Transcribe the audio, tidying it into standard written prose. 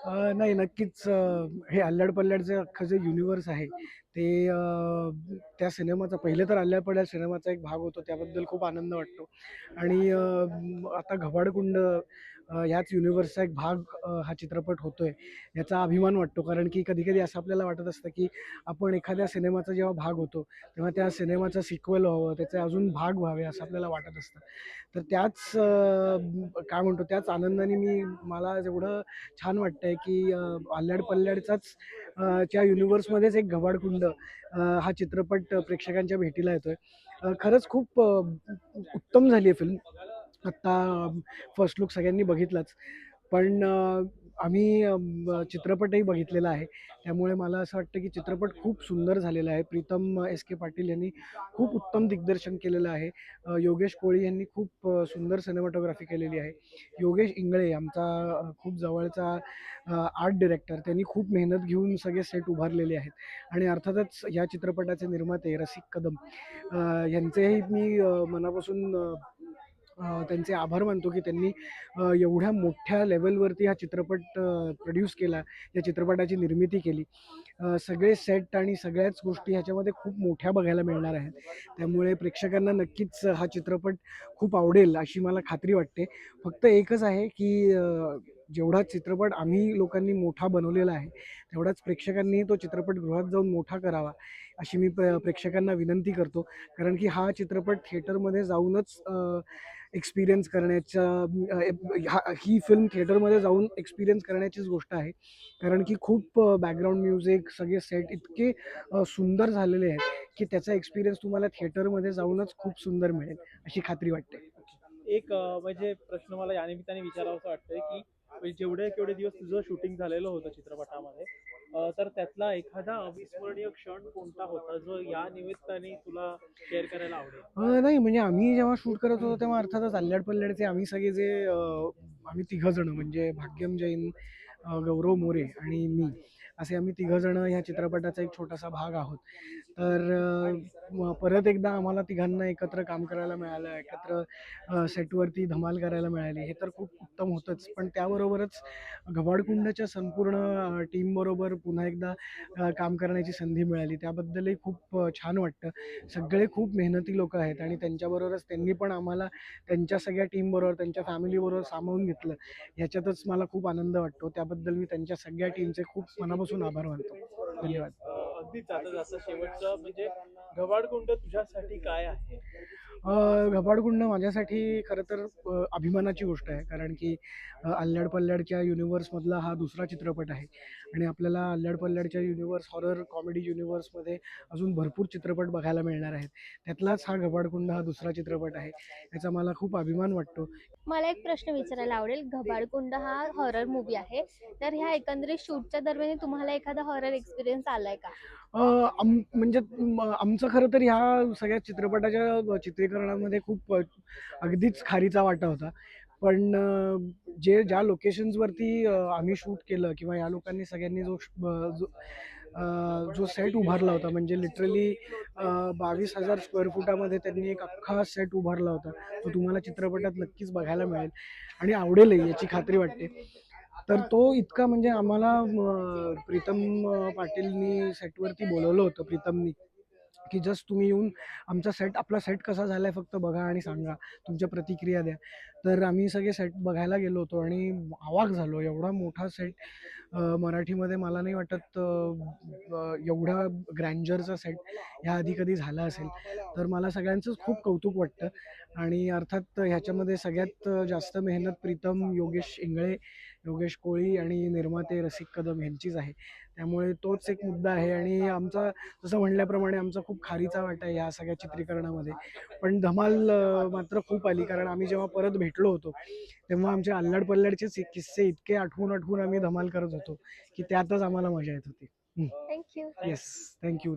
नाही नक्कीच हे अल्लड पल्लडचं अख्खं जे युनिव्हर्स आहे ते त्या सिनेमाचा पहिले तर अल्लड पल्लड सिनेमाचा एक भाग होतो त्याबद्दल खूप आनंद वाटतो आणि आता घबाडकुंड ह्याच युनिव्हर्सचा एक भाग हा चित्रपट होतोय याचा अभिमान वाटतो कारण की कधी कधी असं आपल्याला वाटत असतं की आपण एखाद्या सिनेमाचा जेव्हा भाग होतो तेव्हा त्या सिनेमाचं सिक्वल व्हावं त्याचे अजून भाग व्हावे असं आपल्याला वाटत असतं. तर त्याच काय म्हणतो त्याच आनंदाने मला जेवढं छान वाटतंय की अल्लड पल्लडचाच च्या युनिव्हर्समध्येच एक घबाडकुंड हा चित्रपट प्रेक्षकांच्या भेटीला येतोय. खरंच खूप उत्तम झाली आहे फिल्म. आत्ता फर्स्ट लूक सगळ्यांनी बघितलाच. पण आम्ही चित्रपटही बघितलेला आहे. त्यामुळे मला असं वाटतं की चित्रपट खूप सुंदर झालेला आहे. प्रीतम एस के पाटील यांनी खूप उत्तम दिग्दर्शन केलेलं आहे. योगेश कोळी यांनी खूप सुंदर सिनेमॅटोग्राफी केलेली आहे. योगेश इंगळे आमचा खूप जवळचा आर्ट डिरेक्टर त्यांनी खूप मेहनत घेऊन सगळे सेट उभारलेले आहेत आणि अर्थातच या चित्रपटाचे निर्माते रसिक कदम यांचेही मी मनापासून त्यांचे आभार मानतो की त्यांनी एवढ्या मोठ्या लेवलवरती हा चित्रपट प्रोड्यूस केला, या चित्रपटाची निर्मिती केली. सगळे सेट आणि सगळ्याच गोष्टी ह्याच्यामध्ये खूप मोठ्या बघायला मिळणार आहेत. त्यामुळे प्रेक्षकांना नक्कीच हा चित्रपट खूप आवडेल अशी मला खात्री वाटते. फक्त एकच आहे की जेवढा चित्रपट आम्ही लोकांनी मोठा बनवलेला आहे, तेवढाच प्रेक्षकांनी तो चित्रपटगृहात जाऊन मोठा करावा, अशी मी प्रेक्षकांना विनंती करतो. कारण की हा चित्रपट थिएटरमध्ये जाऊनच एक्सपिरियन्स करण्याच्या ही फिल्म थिएटरमध्ये जाऊन एक्सपिरियन्स करण्याचीच गोष्ट आहे. कारण की खूप बॅकग्राऊंड म्युझिक सगळे सेट इतके सुंदर झालेले आहेत की त्याचा एक्सपिरियन्स तुम्हाला थिएटरमध्ये जाऊनच खूप सुंदर मिळेल अशी खात्री वाटते. एक म्हणजे प्रश्न मला या निमित्ताने विचारावासा वाटतोय की म्हणजे जेवढे केवढे दिवस तुझं शूटिंग झालेलं होतं चित्रपटामध्ये, तर त्यातला एखादा अविस्मरणीय क्षण कोणता होता जो या निमित्ताने तुला शेअर करायला आवडेल? नाही म्हणजे आम्ही जेव्हा शूट करत होतो तेव्हा अर्थातच अल्लड पल्लडचे आम्ही सगळे जे आम्ही तिघंजणं म्हणजे भाग्यम जैन, गौरव मोरे आणि मी असे आम्ही तिघंजणं ह्या चित्रपटाचा एक छोटासा भाग आहोत. तर परत एकदा आम्हाला तिघांना एकत्र काम करायला मिळालं, एकत्र सेटवरती धमाल करायला मिळाली, हे तर खूप उत्तम होतंच. पण त्याबरोबरच घबाडकुंडच्या संपूर्ण टीमबरोबर पुन्हा एकदा काम करण्याची संधी मिळाली, त्याबद्दलही खूप छान वाटतं. सगळे खूप मेहनती लोकं आहेत आणि त्यांच्याबरोबरच त्यांनी पण आम्हाला त्यांच्या सगळ्या टीमबरोबर, त्यांच्या फॅमिलीबरोबर सामावून घेतलं. ह्याच्यातच मला खूप आनंद वाटतो. त्याबद्दल मी त्यांच्या सगळ्या टीमचे खूप मनापासून आभार मानतो. येस, धन्यवाद. अगदीच जाता जाता शेवटचं म्हणजे घबाडकुंड तुझ्यासाठी काय आहे? घबाडकुंड माझ्यासाठी खरं तर अभिमानाची गोष्ट आहे. कारण की अल्लड पल्लडच्या युनिव्हर्समधला हा दुसरा चित्रपट आहे आणि आपल्याला अल्लड पल्लडच्या युनिव्हर्स, हॉरर कॉमेडी युनिव्हर्समध्ये अजून भरपूर चित्रपट बघायला मिळणार आहेत. त्यातलाच हा घबाडकुंड हा दुसरा चित्रपट आहे. याचा मला खूप अभिमान वाटतो. मला एक प्रश्न विचारायला आवडेल. घबाडकुंड हा हॉरर मूव्ही आहे. तर ह्या एकंदरीत शूटच्या दरम्यान तुम्हाला एखादा हॉरर एक्सपिरियन्स आलाय का? अ, म्हणजे आमचं खरं तर ह्या सगळ्या चित्रपटाच्या चित्रीकरणामध्ये खूप अगदीच खारीचा वाटा होता. पण ज्या लोकेशन्सवरती आम्ही शूट केलं किंवा या लोकांनी सगळ्यांनी जो सेट उभारला होता म्हणजे लिटरली 22,000 स्क्वेअर फुटामध्ये त्यांनी एक अख्खा सेट उभारला होता. तो तुम्हाला चित्रपटात नक्कीच बघायला मिळेल आणि आवडेलही याची खात्री वाटते. तर तो इतका म्हणजे आम्हाला प्रीतम पाटीलनी सेटवरती बोलवलं होतं प्रीतमनी, की जस्ट तुम्ही येऊन आपला सेट कसा झालाय फक्त बघा आणि सांगा, तुमच्या प्रतिक्रिया द्या. तर आम्ही सगळे सेट बघायला गेलो होतो आणि अवाक झालो. एवढा मोठा सेट मराठीमध्ये मला नाही वाटत एवढा ग्रँजरचा सेट ह्याआधी कधी झाला असेल. तर मला सगळ्यांचंच खूप कौतुक वाटतं आणि अर्थात ह्याच्यामध्ये सगळ्यात जास्त मेहनत प्रीतम, योगेश इंगळे, योगेश कोळी आणि निर्माते रसिक कदम यांचीच आहे. त्यामुळे तोच एक मुद्दा आहे आणि आमचा जसं म्हणल्याप्रमाणे आमचा खूप खारीचा वाटा आहे या सगळ्या चित्रीकरणामध्ये. पण धमाल मात्र खूप आली कारण आम्ही जेव्हा परत भेटलो होतो, तेव्हा आमचे अल्लड पल्लडचेच किस्से इतके आठवून आम्ही धमाल करत होतो, की त्यातच आम्हाला मजा येत होती. Thank you. Yes. Thank you.